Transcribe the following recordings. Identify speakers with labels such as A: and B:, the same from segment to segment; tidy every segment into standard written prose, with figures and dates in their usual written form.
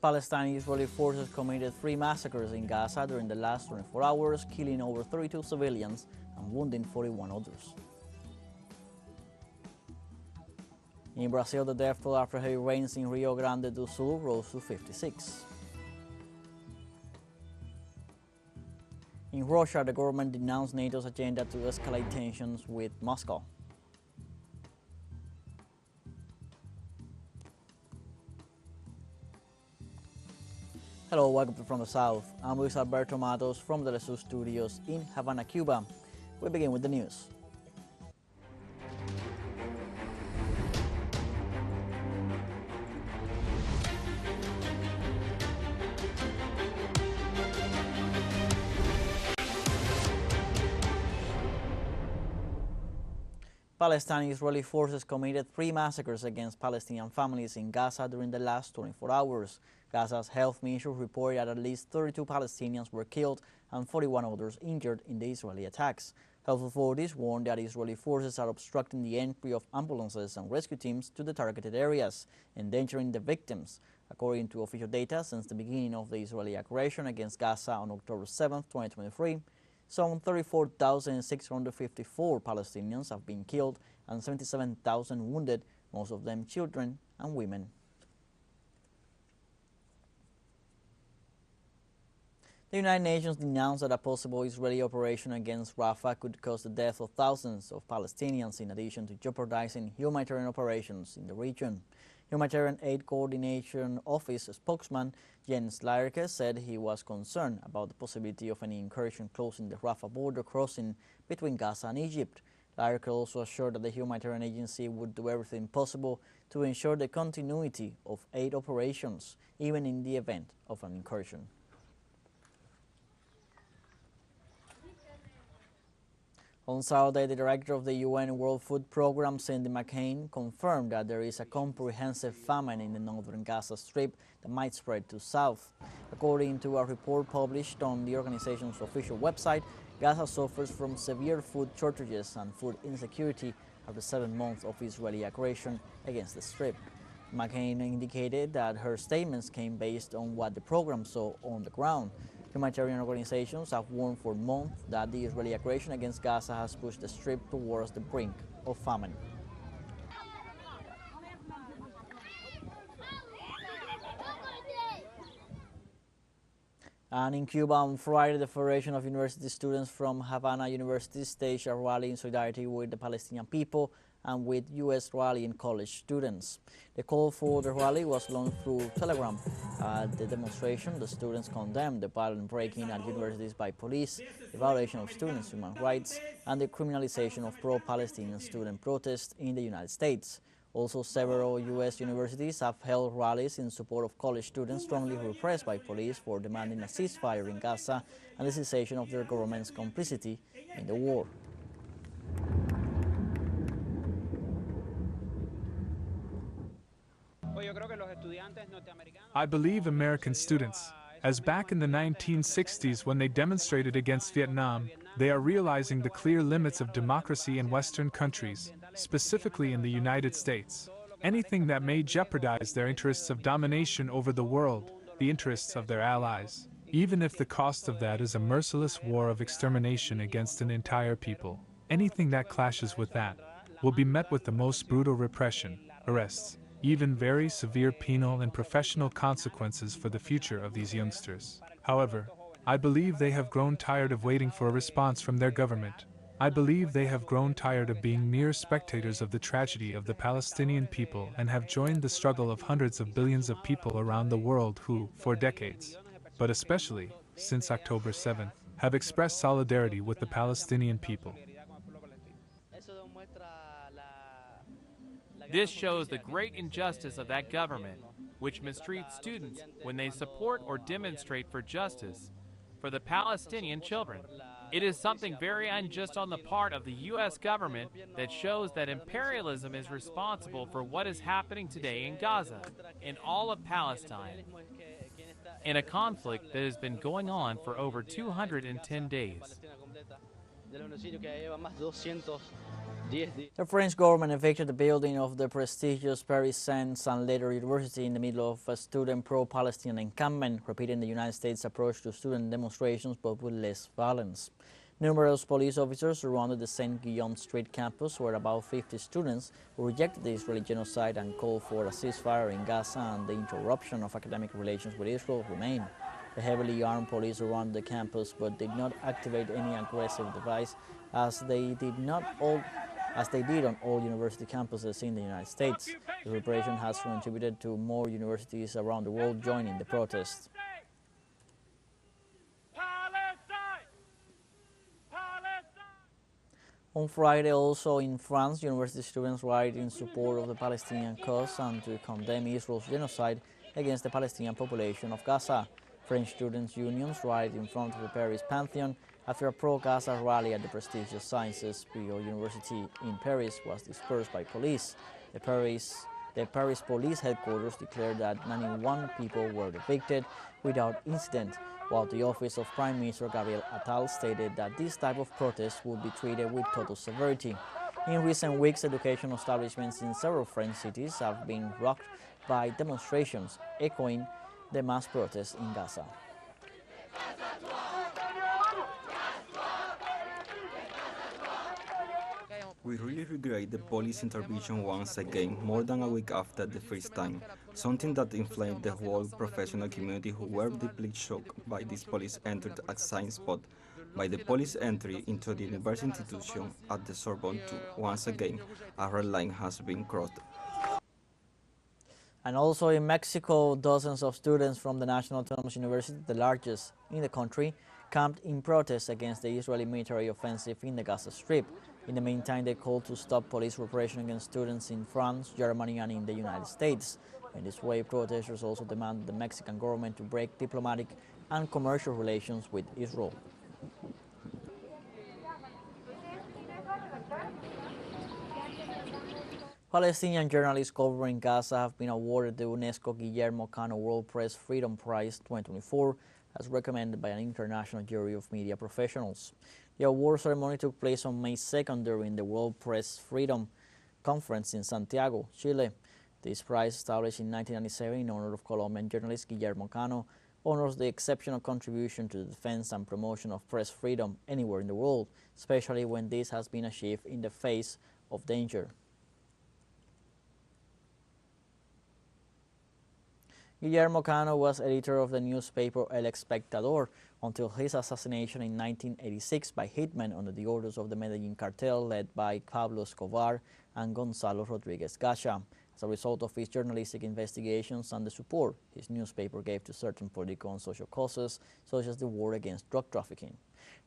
A: Palestine Israeli forces committed 3 massacres in Gaza during the last 24 hours, killing over 32 civilians and wounding 41 others. In Brazil, the death toll after heavy rains in Rio Grande do Sul rose to 56. In Russia, the government denounced NATO's agenda to escalate tensions with Moscow. Hello, welcome to From the South. I'm Luis Alberto Matos from the teleSUR studios in Havana, Cuba. We begin with the news. Palestine Israeli forces committed 3 massacres against Palestinian families in Gaza during the last 24 hours. Gaza's health ministry reported that at least 32 Palestinians were killed and 41 others injured in the Israeli attacks. Health authorities warned that Israeli forces are obstructing the entry of ambulances and rescue teams to the targeted areas, endangering the victims. According to official data, since the beginning of the Israeli aggression against Gaza on October 7, 2023, some 34,654 Palestinians have been killed and 77,000 wounded, most of them children and women. The United Nations denounced that a possible Israeli operation against Rafah could cause the death of thousands of Palestinians in addition to jeopardizing humanitarian operations in the region. Humanitarian Aid Coordination Office spokesman Jens Laerke said he was concerned about the possibility of any incursion closing the Rafah border crossing between Gaza and Egypt. Laerke also assured that the humanitarian agency would do everything possible to ensure the continuity of aid operations, even in the event of an incursion. On Saturday, the director of the UN World Food Programme, Cindy McCain, confirmed that there is a comprehensive famine in the northern Gaza Strip that might spread to south. According to a report published on the organization's official website, Gaza suffers from severe food shortages and food insecurity after 7 months of Israeli aggression against the Strip. McCain indicated that her statements came based on what the program saw on the ground. Humanitarian organizations have warned for months that the Israeli aggression against Gaza has pushed the Strip towards the brink of famine. And in Cuba on Friday, the Federation of University Students from Havana University staged a rally in solidarity with the Palestinian people and with U.S. rallying college students. The call for the rally was launched through Telegram. At the demonstration, the students condemned the violent breaking at universities by police, the violation of students' human rights, and the criminalization of pro-Palestinian student protests in the United States. Also, several U.S. universities have held rallies in support of college students strongly repressed by police for demanding a ceasefire in Gaza and the cessation of their government's complicity in the war.
B: I believe American students, as back in the 1960s when they demonstrated against Vietnam, they are realizing the clear limits of democracy in Western countries, specifically in the United States. Anything that may jeopardize their interests of domination over the world, the interests of their allies, even if the cost of that is a merciless war of extermination against an entire people. Anything that clashes with that will be met with the most brutal repression, arrests, even very severe penal and professional consequences for the future of these youngsters. However, I believe they have grown tired of waiting for a response from their government. I believe they have grown tired of being mere spectators of the tragedy of the Palestinian people and have joined the struggle of hundreds of billions of people around the world who, for decades, but especially since October 7th, have expressed solidarity with the Palestinian people.
C: This shows the great injustice of that government, which mistreats students when they support or demonstrate for justice for the Palestinian children. It is something very unjust on the part of the U.S. government that shows that imperialism is responsible for what is happening today in Gaza, in all of Palestine, in a conflict that has been going on for over 210 days.
A: The French government evicted the building of the prestigious Paris Saint-Later University in the middle of a student pro-Palestinian encampment, repeating the United States' approach to student demonstrations but with less violence. Numerous police officers surrounded the St. Guillaume Street campus where about 50 students who rejected the Israeli genocide and called for a ceasefire in Gaza and the interruption of academic relations with Israel remain. The heavily armed police surrounded the campus but did not activate any aggressive device as they did on all university campuses in the United States. The repression has contributed to more universities around the world joining the protest. On Friday, also in France, university students rioted in support of the Palestinian cause and to condemn Israel's genocide against the Palestinian population of Gaza. French students' unions rioted in front of the Paris Pantheon after a pro-Gaza rally at the prestigious Sciences Po University in Paris was dispersed by police. The Paris police headquarters declared that 91 people were evicted without incident, while the office of Prime Minister Gabriel Attal stated that this type of protest would be treated with total severity. In recent weeks, educational establishments in several French cities have been rocked by demonstrations echoing the mass protests in Gaza.
D: We really regret the police intervention once again, more than a week after the first time, something that inflamed the whole professional community who were deeply shocked by this police entered at science spot, by the police entry into the university institution at the Sorbonne too. Once again, a red line has been crossed.
A: And also in Mexico, dozens of students from the National Autonomous University, the largest in the country, camped in protest against the Israeli military offensive in the Gaza Strip. In the meantime, they called to stop police repression against students in France, Germany, and in the United States. In this way, protesters also demanded the Mexican government to break diplomatic and commercial relations with Israel. Palestinian journalists covering Gaza have been awarded the UNESCO Guillermo Cano World Press Freedom Prize 2024, as recommended by an international jury of media professionals. The award ceremony took place on May 2nd during the World Press Freedom Conference in Santiago, Chile. This prize, established in 1997 in honor of Colombian journalist Guillermo Cano, honors the exceptional contribution to the defense and promotion of press freedom anywhere in the world, especially when this has been achieved in the face of danger. Guillermo Cano was editor of the newspaper El Espectador until his assassination in 1986 by hitmen under the orders of the Medellin cartel led by Pablo Escobar and Gonzalo Rodriguez Gacha. As a result of his journalistic investigations and the support his newspaper gave to certain political and social causes, such as the war against drug trafficking.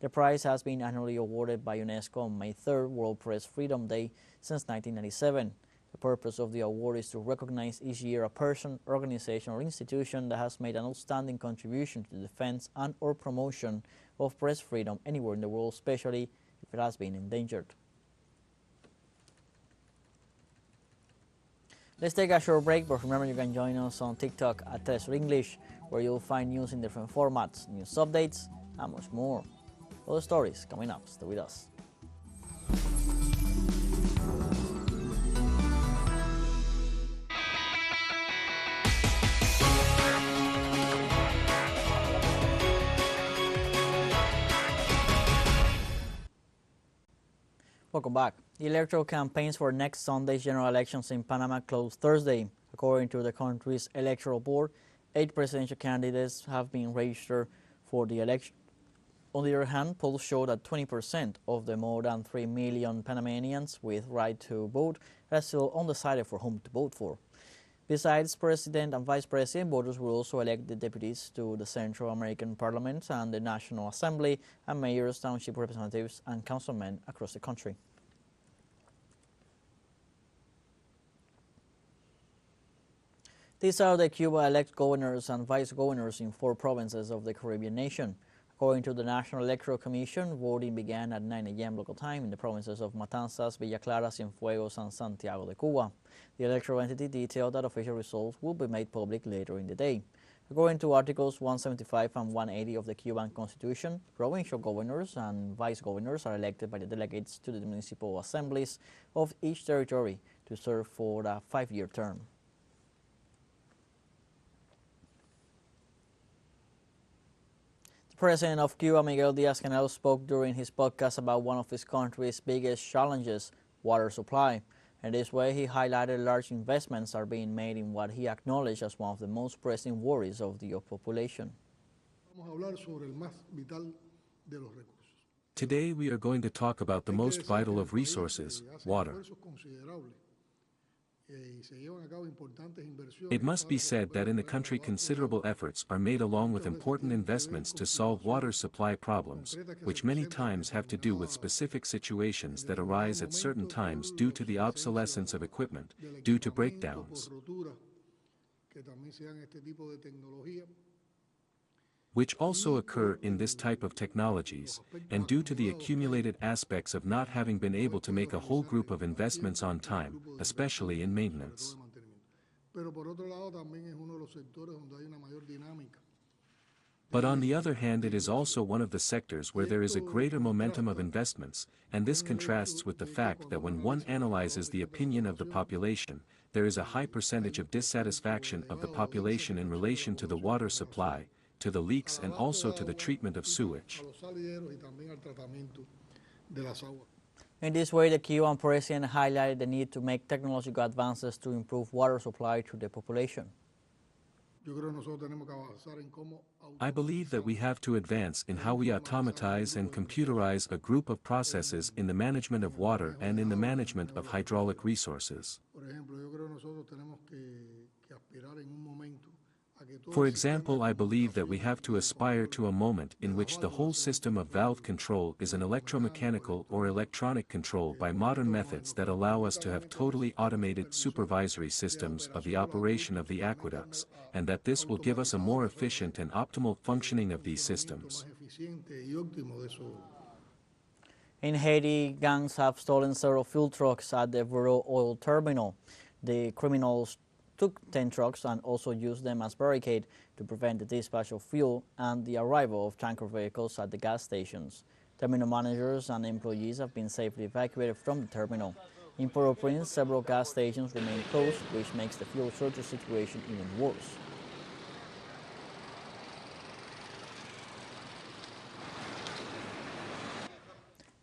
A: The prize has been annually awarded by UNESCO on May 3rd, World Press Freedom Day, since 1997. The purpose of the award is to recognize each year a person, organization, or institution that has made an outstanding contribution to the defense and or promotion of press freedom anywhere in the world, especially if it has been endangered. Let's take a short break, but remember you can join us on TikTok at teleSUR English, where you'll find news in different formats, news updates, and much more. Other stories coming up. Stay with us. Welcome back. The electoral campaigns for next Sunday's general elections in Panama closed Thursday. According to the country's electoral board, 8 presidential candidates have been registered for the election. On the other hand, polls show that 20% of the more than 3 million Panamanians with right to vote are still undecided for whom to vote for. Besides President and Vice President, voters will also elect the deputies to the Central American Parliament and the National Assembly, and mayors, township representatives, and councilmen across the country. These are the Cuba elect governors and vice governors in 4 provinces of the Caribbean nation. According to the National Electoral Commission, voting began at 9 a.m. local time in the provinces of Matanzas, Villa Clara, Cienfuegos, and Santiago de Cuba. The electoral entity detailed that official results will be made public later in the day. According to Articles 175 and 180 of the Cuban Constitution, provincial governors and vice governors are elected by the delegates to the municipal assemblies of each territory to serve for a 5-year term. The President of Cuba, Miguel Díaz-Canel, spoke during his podcast about one of his country's biggest challenges, water supply. In this way, he highlighted large investments are being made in what he acknowledged as one of the most pressing worries of the population.
E: Today we are going to talk about the most vital of resources, water. It must be said that in the country considerable efforts are made along with important investments to solve water supply problems, which many times have to do with specific situations that arise at certain times due to the obsolescence of equipment, due to breakdowns, which also occur in this type of technologies, and due to the accumulated aspects of not having been able to make a whole group of investments on time, especially in maintenance. But on the other hand, it is also one of the sectors where there is a greater momentum of investments, and this contrasts with the fact that when one analyzes the opinion of the population, there is a high percentage of dissatisfaction of the population in relation to the water supply, to the leaks, and also to the treatment of sewage.
A: In this way, the Cuban president highlighted the need to make technological advances to improve water supply to the population.
E: I believe that we have to advance in how we automatize and computerize a group of processes in the management of water and in the management of hydraulic resources. For example, I believe that we have to aspire to a moment in which the whole system of valve control is an electromechanical or electronic control by modern methods that allow us to have totally automated supervisory systems of the operation of the aqueducts, and that this will give us a more efficient and optimal functioning of these systems.
A: In Haiti, gangs have stolen several fuel trucks at the Vero oil terminal. The criminals took 10 trucks and also used them as barricade to prevent the dispatch of fuel and the arrival of tanker vehicles at the gas stations. Terminal managers and employees have been safely evacuated from the terminal. In Port-au-Prince, several gas stations remain closed, which makes the fuel shortage situation even worse.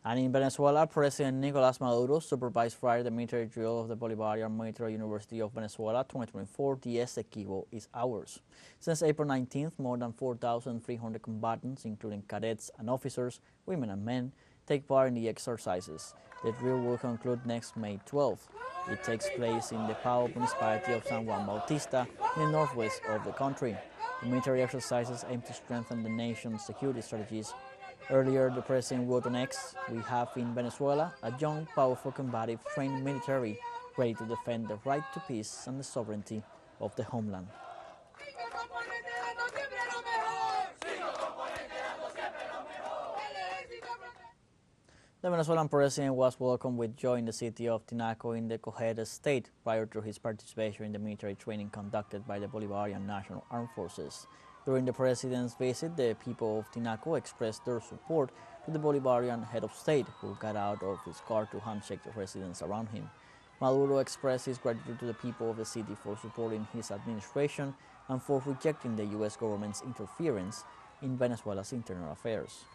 A: And in Venezuela, President Nicolás Maduro supervised Friday the military drill of the Bolivarian Military University of Venezuela 2024. The Essequibo is ours. Since April 19th, more than 4,300 combatants, including cadets and officers, women and men, take part in the exercises. The drill will conclude next May 12th. It takes place in the Pao municipality of San Juan Bautista, in the northwest of the country. The military exercises aim to strengthen the nation's security strategies. Earlier, the president wrote on X, "We have in Venezuela a young, powerful, combative, trained military ready to defend the right to peace and the sovereignty of the homeland." The Venezuelan president was welcomed with joy in the city of Tinaco in the Coged state prior to his participation in the military training conducted by the Bolivarian National Armed Forces. During the president's visit, the people of Tinaco expressed their support to the Bolivarian head of state, who got out of his car to handshake the residents around him. Maduro expressed his gratitude to the people of the city for supporting his administration and for rejecting the U.S. government's interference in Venezuela's internal affairs.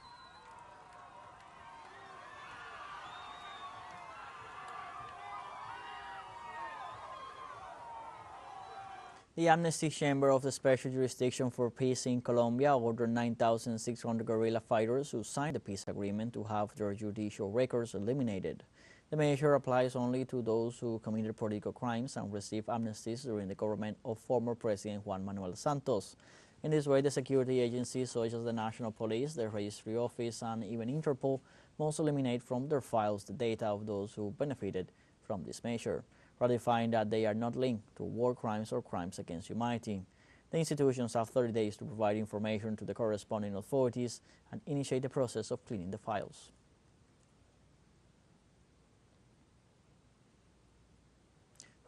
A: The Amnesty Chamber of the Special Jurisdiction for Peace in Colombia ordered 9,600 guerrilla fighters who signed the peace agreement to have their judicial records eliminated. The measure applies only to those who committed political crimes and received amnesties during the government of former President Juan Manuel Santos. In this way, the security agencies such as the National Police, the Registry Office, and even Interpol must eliminate from their files the data of those who benefited from this measure, ratifying that they are not linked to war crimes or crimes against humanity. The institutions have 30 days to provide information to the corresponding authorities and initiate the process of cleaning the files.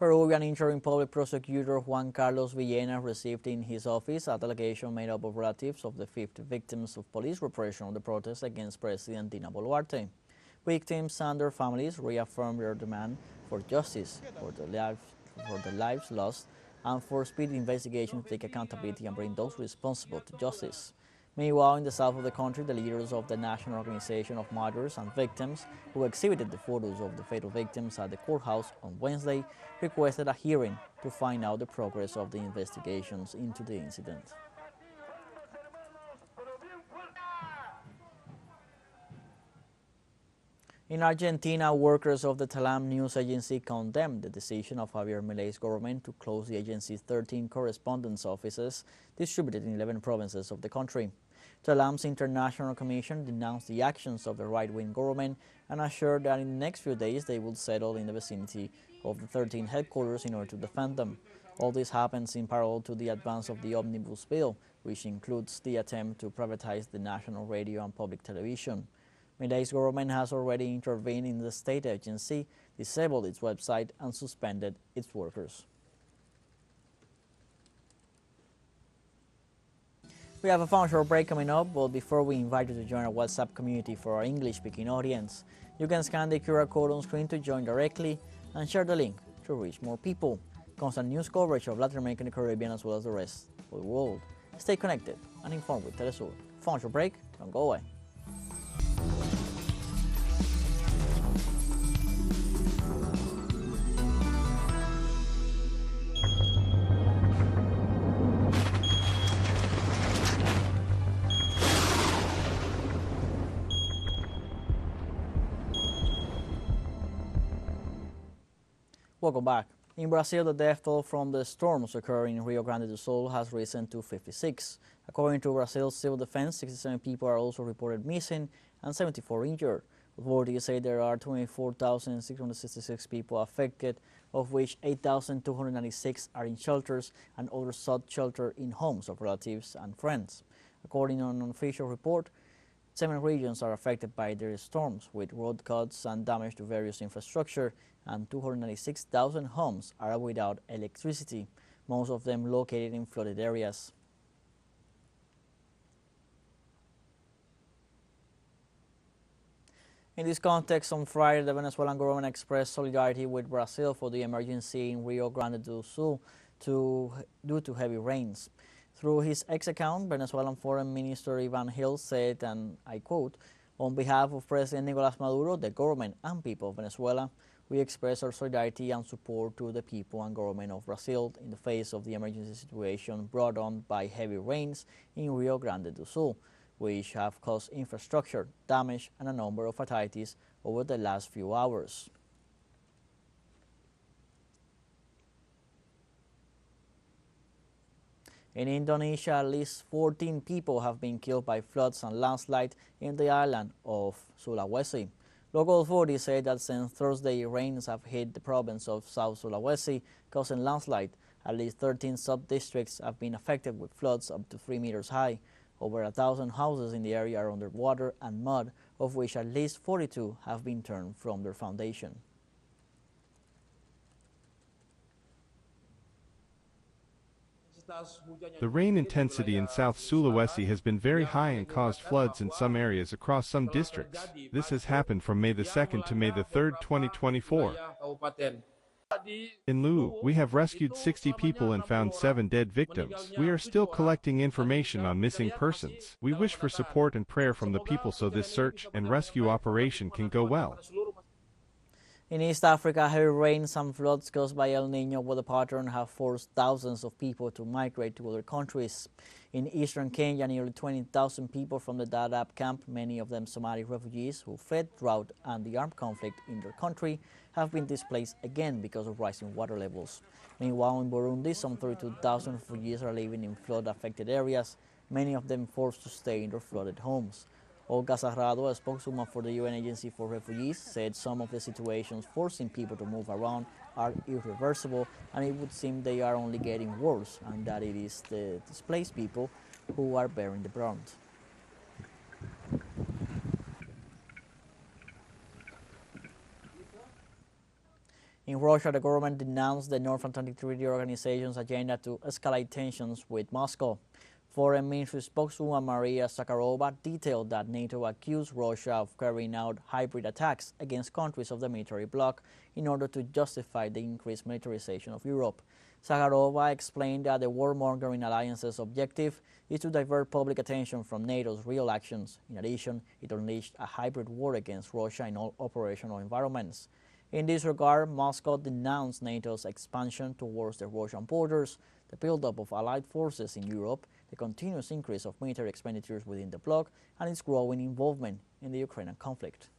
A: Peruvian interim public prosecutor Juan Carlos Villena received in his office a delegation made up of relatives of the 50 victims of police repression of the protests against President Dina Boluarte. Victims and their families reaffirmed their demand for justice for the lives lost and for speedy investigation to take accountability and bring those responsible to justice. Meanwhile, in the south of the country, the leaders of the National Organization of Martyrs and Victims, who exhibited the photos of the fatal victims at the courthouse on Wednesday, requested a hearing to find out the progress of the investigations into the incident. In Argentina, workers of the Talam news agency condemned the decision of Javier Milei's government to close the agency's 13 correspondence offices distributed in 11 provinces of the country. Talam's International Commission denounced the actions of the right-wing government and assured that in the next few days they will settle in the vicinity of the 13 headquarters in order to defend them. All this happens in parallel to the advance of the Omnibus Bill, which includes the attempt to privatize the national radio and public television. Milei's government has already intervened in the state agency, disabled its website, and suspended its workers. We have a fun short break coming up, but before we invite you to join our WhatsApp community for our English-speaking audience, you can scan the QR code on screen to join directly and share the link to reach more people. Constant news coverage of Latin America and the Caribbean as well as the rest of the world. Stay connected and informed with teleSUR. Fun short break, don't go away. Welcome back. In Brazil, the death toll from the storms occurring in Rio Grande do Sul has risen to 56. According to Brazil's civil defense, 67 people are also reported missing and 74 injured. Authorities say there are 24,666 people affected, of which 8,296 are in shelters and others sought shelter in homes of relatives and friends. According to an official report, 7 regions are affected by the storms, with road cuts and damage to various infrastructure, and 296,000 homes are without electricity, most of them located in flooded areas. In this context, on Friday, the Venezuelan government expressed solidarity with Brazil for the emergency in Rio Grande do Sul due to heavy rains. Through his X account, Venezuelan Foreign Minister Ivan Gil said, and I quote, "On behalf of President Nicolás Maduro, the government and people of Venezuela, we express our solidarity and support to the people and government of Brazil in the face of the emergency situation brought on by heavy rains in Rio Grande do Sul, which have caused infrastructure damage and a number of fatalities over the last few hours." In Indonesia, at least 14 people have been killed by floods and landslides in the island of Sulawesi. Local authorities say that since Thursday, rains have hit the province of South Sulawesi, causing landslide. At least 13 sub-districts have been affected with floods up to 3 meters high. Over 1,000 houses in the area are under water and mud, of which at least 42 have been turned from their foundation.
F: The rain intensity in South Sulawesi has been very high and caused floods in some areas across some districts. This has happened from May the 2nd to May the 3rd, 2024. In Lu, we have rescued 60 people and found 7 dead victims. We are still collecting information on missing persons. We wish for support and prayer from the people so this search and rescue operation can go well.
A: In East Africa, heavy rains and floods caused by El Niño weather pattern have forced thousands of people to migrate to other countries. In eastern Kenya, nearly 20,000 people from the Dadaab camp, many of them Somali refugees who fled drought and the armed conflict in their country, have been displaced again because of rising water levels. Meanwhile, in Burundi, some 32,000 refugees are living in flood-affected areas, many of them forced to stay in their flooded homes. Olga Sarrado, a spokeswoman for the UN Agency for Refugees, said some of the situations forcing people to move around are irreversible, and it would seem they are only getting worse, and that it is the displaced people who are bearing the brunt. In Russia, the government denounced the North Atlantic Treaty Organization's agenda to escalate tensions with Moscow. Foreign Ministry spokeswoman Maria Zakharova detailed that NATO accused Russia of carrying out hybrid attacks against countries of the military bloc in order to justify the increased militarization of Europe. Zakharova explained that the warmongering alliance's objective is to divert public attention from NATO's real actions. In addition, it unleashed a hybrid war against Russia in all operational environments. In this regard, Moscow denounced NATO's expansion towards the Russian borders, the buildup of allied forces in Europe, the continuous increase of military expenditures within the bloc, and its growing involvement in the Ukrainian conflict.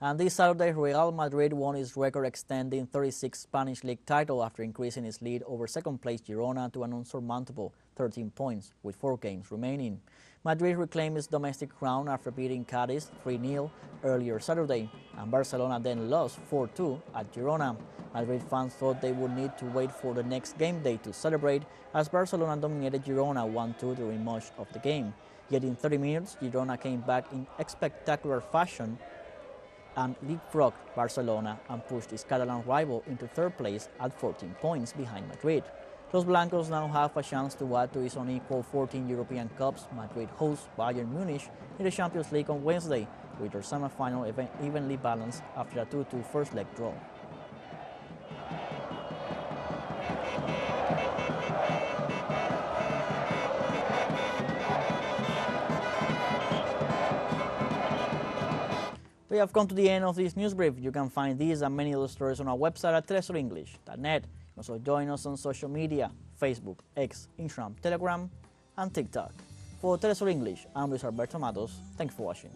A: And this Saturday, Real Madrid won its record-extending 36th Spanish League title after increasing its lead over second-place Girona to an unsurmountable 13 points with 4 games remaining. Madrid reclaimed its domestic crown after beating Cadiz 3-0 earlier Saturday, and Barcelona then lost 4-2 at Girona. Madrid fans thought they would need to wait for the next game day to celebrate, as Barcelona dominated Girona 1-2 during much of the game. Yet in 30 minutes, Girona came back in spectacular fashion and leapfrogged Barcelona and pushed its Catalan rival into third place at 14 points behind Madrid. Los Blancos now have a chance to add to its unequal 14 European Cups. Madrid hosts Bayern Munich in the Champions League on Wednesday, with their semi-final event evenly balanced after a 2-2 first-leg draw. We have come to the end of this news brief. You can find these and many other stories on our website at telesurenglish.net. Also join us on social media, Facebook, X, Instagram, Telegram, and TikTok. For TeleSUR English, I'm Luis Alberto Matos. Thanks for watching.